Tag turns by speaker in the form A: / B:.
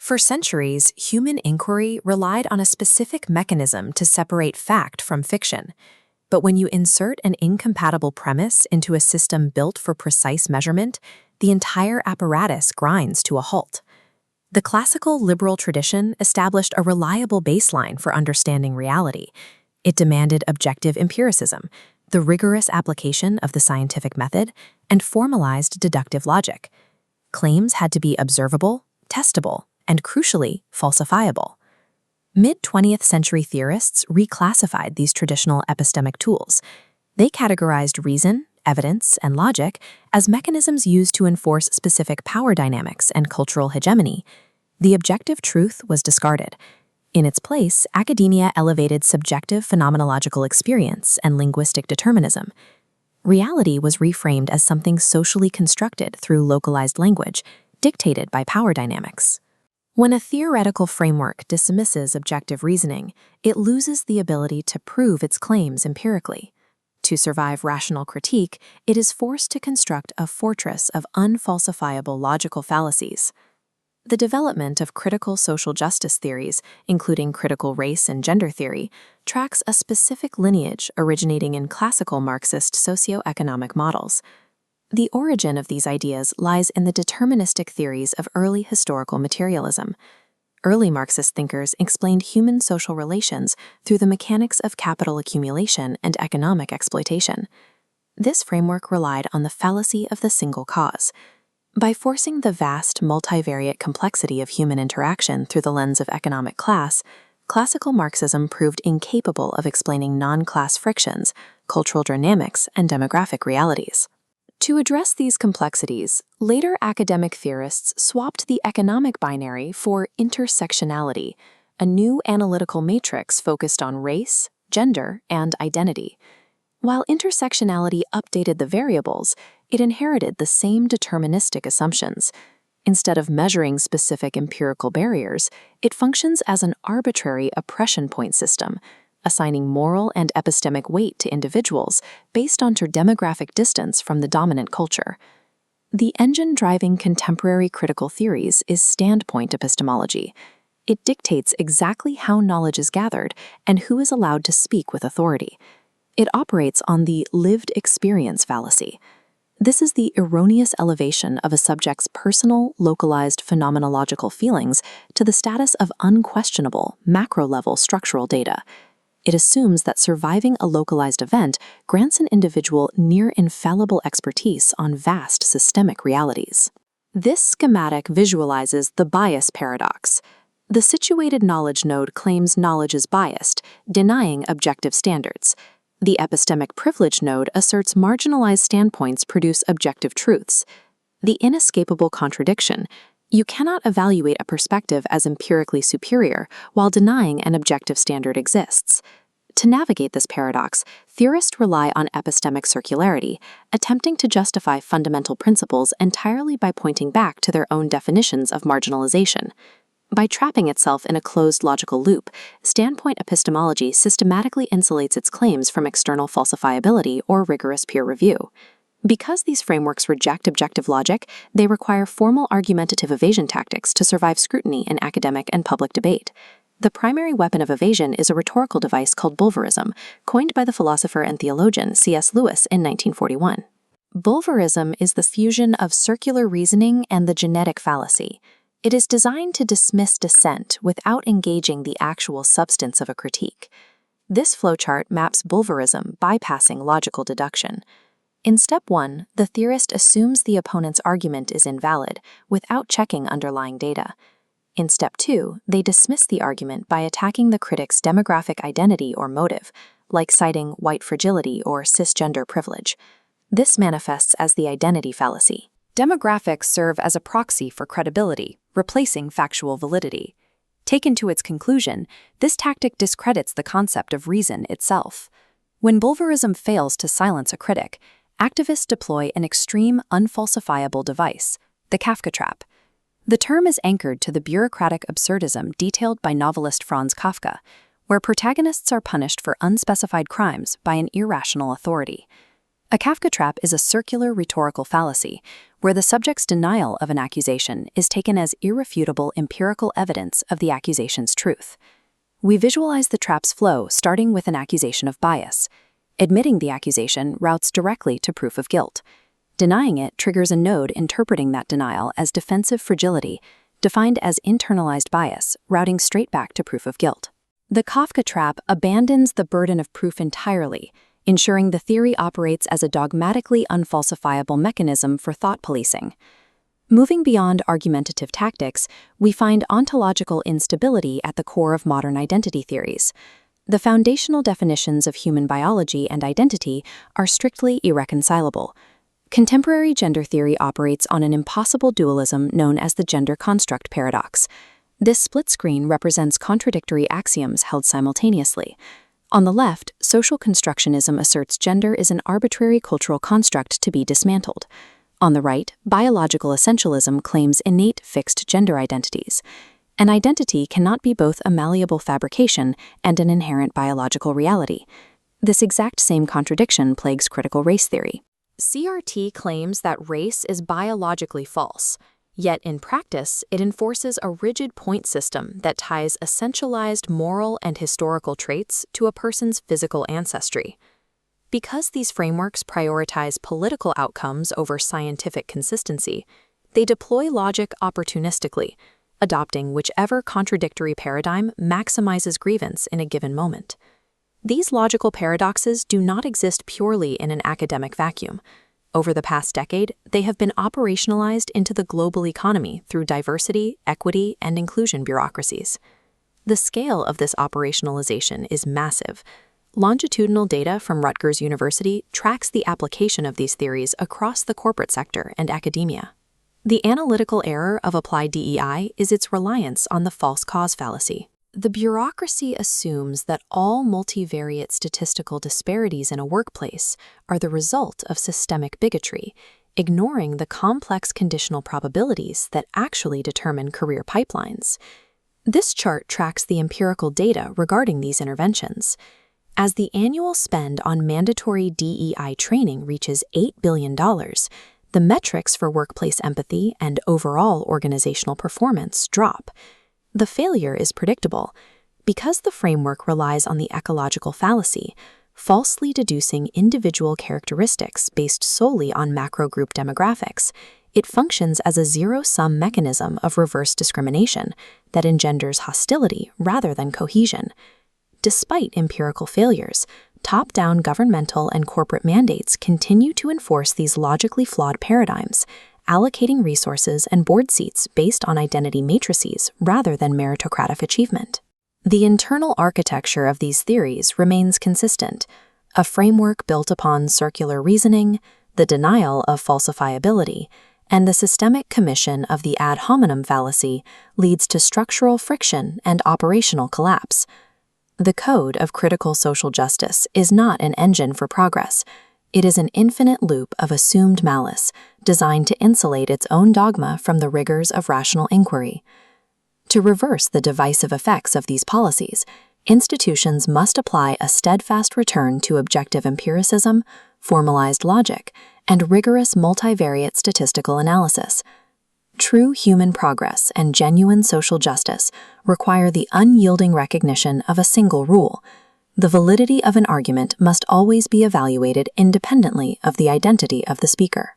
A: For centuries, human inquiry relied on a specific mechanism to separate fact from fiction. But when you insert an incompatible premise into a system built for precise measurement, the entire apparatus grinds to a halt. The classical liberal tradition established a reliable baseline for understanding reality. It demanded objective empiricism, the rigorous application of the scientific method, and formalized deductive logic. Claims had to be observable, testable, and crucially, falsifiable. Mid-20th century theorists reclassified these traditional epistemic tools. They categorized reason, evidence, and logic as mechanisms used to enforce specific power dynamics and cultural hegemony. The objective truth was discarded. In its place, academia elevated subjective phenomenological experience and linguistic determinism. Reality was reframed as something socially constructed through localized language, dictated by power dynamics. When a theoretical framework dismisses objective reasoning, it loses the ability to prove its claims empirically. To survive rational critique, it is forced to construct a fortress of unfalsifiable logical fallacies. The development of critical social justice theories, including critical race and gender theory, tracks a specific lineage originating in classical Marxist socioeconomic models. The origin of these ideas lies in the deterministic theories of early historical materialism. Early Marxist thinkers explained human social relations through the mechanics of capital accumulation and economic exploitation. This framework relied on the fallacy of the single cause. By forcing the vast, multivariate complexity of human interaction through the lens of economic class, classical Marxism proved incapable of explaining non-class frictions, cultural dynamics, and demographic realities. To address these complexities, later academic theorists swapped the economic binary for intersectionality, a new analytical matrix focused on race, gender, and identity. While intersectionality updated the variables, it inherited the same deterministic assumptions. Instead of measuring specific empirical barriers, it functions as an arbitrary oppression point system, assigning moral and epistemic weight to individuals based on their demographic distance from the dominant culture. The engine driving contemporary critical theories is standpoint epistemology. It dictates exactly how knowledge is gathered and who is allowed to speak with authority. It operates on the lived experience fallacy. This is the erroneous elevation of a subject's personal, localized phenomenological feelings to the status of unquestionable, macro-level structural data. It assumes that surviving a localized event grants an individual near-infallible expertise on vast systemic realities. This schematic visualizes the bias paradox. The situated knowledge node claims knowledge is biased, denying objective standards. The epistemic privilege node asserts marginalized standpoints produce objective truths. The inescapable contradiction: you cannot evaluate a perspective as empirically superior while denying an objective standard exists. To navigate this paradox, theorists rely on epistemic circularity, attempting to justify fundamental principles entirely by pointing back to their own definitions of marginalization. By trapping itself in a closed logical loop, standpoint epistemology systematically insulates its claims from external falsifiability or rigorous peer review. Because these frameworks reject objective logic, they require formal argumentative evasion tactics to survive scrutiny in academic and public debate. The primary weapon of evasion is a rhetorical device called Bulverism, coined by the philosopher and theologian C.S. Lewis in 1941. Bulverism is the fusion of circular reasoning and the genetic fallacy. It is designed to dismiss dissent without engaging the actual substance of a critique. This flowchart maps Bulverism bypassing logical deduction. In step 1, the theorist assumes the opponent's argument is invalid without checking underlying data. In step 2, they dismiss the argument by attacking the critic's demographic identity or motive, like citing white fragility or cisgender privilege. This manifests as the identity fallacy.
B: Demographics serve as a proxy for credibility, replacing factual validity. Taken to its conclusion, this tactic discredits the concept of reason itself. When Bulverism fails to silence a critic, activists deploy an extreme, unfalsifiable device, the Kafka trap. The term is anchored to the bureaucratic absurdism detailed by novelist Franz Kafka, where protagonists are punished for unspecified crimes by an irrational authority. A Kafka trap is a circular rhetorical fallacy, where the subject's denial of an accusation is taken as irrefutable empirical evidence of the accusation's truth. We visualize the trap's flow starting with an accusation of bias. Admitting the accusation routes directly to proof of guilt. Denying it triggers a node interpreting that denial as defensive fragility, defined as internalized bias, routing straight back to proof of guilt. The Kafka trap abandons the burden of proof entirely, ensuring the theory operates as a dogmatically unfalsifiable mechanism for thought policing. Moving beyond argumentative tactics, we find ontological instability at the core of modern identity theories. The foundational definitions of human biology and identity are strictly irreconcilable. Contemporary gender theory operates on an impossible dualism known as the gender construct paradox. This split screen represents contradictory axioms held simultaneously. On the left, social constructionism asserts gender is an arbitrary cultural construct to be dismantled. On the right, biological essentialism claims innate fixed gender identities. An identity cannot be both a malleable fabrication and an inherent biological reality. This exact same contradiction plagues critical race theory. CRT claims that race is biologically false, yet in practice, it enforces a rigid point system that ties essentialized moral and historical traits to a person's physical ancestry. Because these frameworks prioritize political outcomes over scientific consistency, they deploy logic opportunistically, adopting whichever contradictory paradigm maximizes grievance in a given moment. These logical paradoxes do not exist purely in an academic vacuum. Over the past decade, they have been operationalized into the global economy through diversity, equity, and inclusion bureaucracies. The scale of this operationalization is massive. Longitudinal data from Rutgers University tracks the application of these theories across the corporate sector and academia. The analytical error of applied DEI is its reliance on the false cause fallacy. The bureaucracy assumes that all multivariate statistical disparities in a workplace are the result of systemic bigotry, ignoring the complex conditional probabilities that actually determine career pipelines. This chart tracks the empirical data regarding these interventions. As the annual spend on mandatory DEI training reaches $8 billion, the metrics for workplace empathy and overall organizational performance drop. The failure is predictable. Because the framework relies on the ecological fallacy, falsely deducing individual characteristics based solely on macro-group demographics, it functions as a zero-sum mechanism of reverse discrimination that engenders hostility rather than cohesion. Despite empirical failures, top-down governmental and corporate mandates continue to enforce these logically flawed paradigms, allocating resources and board seats based on identity matrices rather than meritocratic achievement. The internal architecture of these theories remains consistent, a framework built upon circular reasoning, the denial of falsifiability, and the systemic commission of the ad hominem fallacy leads to structural friction and operational collapse. The code of critical social justice is not an engine for progress. It is an infinite loop of assumed malice, designed to insulate its own dogma from the rigors of rational inquiry. To reverse the divisive effects of these policies, institutions must apply a steadfast return to objective empiricism, formalized logic, and rigorous multivariate statistical analysis. True human progress and genuine social justice require the unyielding recognition of a single rule: the validity of an argument must always be evaluated independently of the identity of the speaker.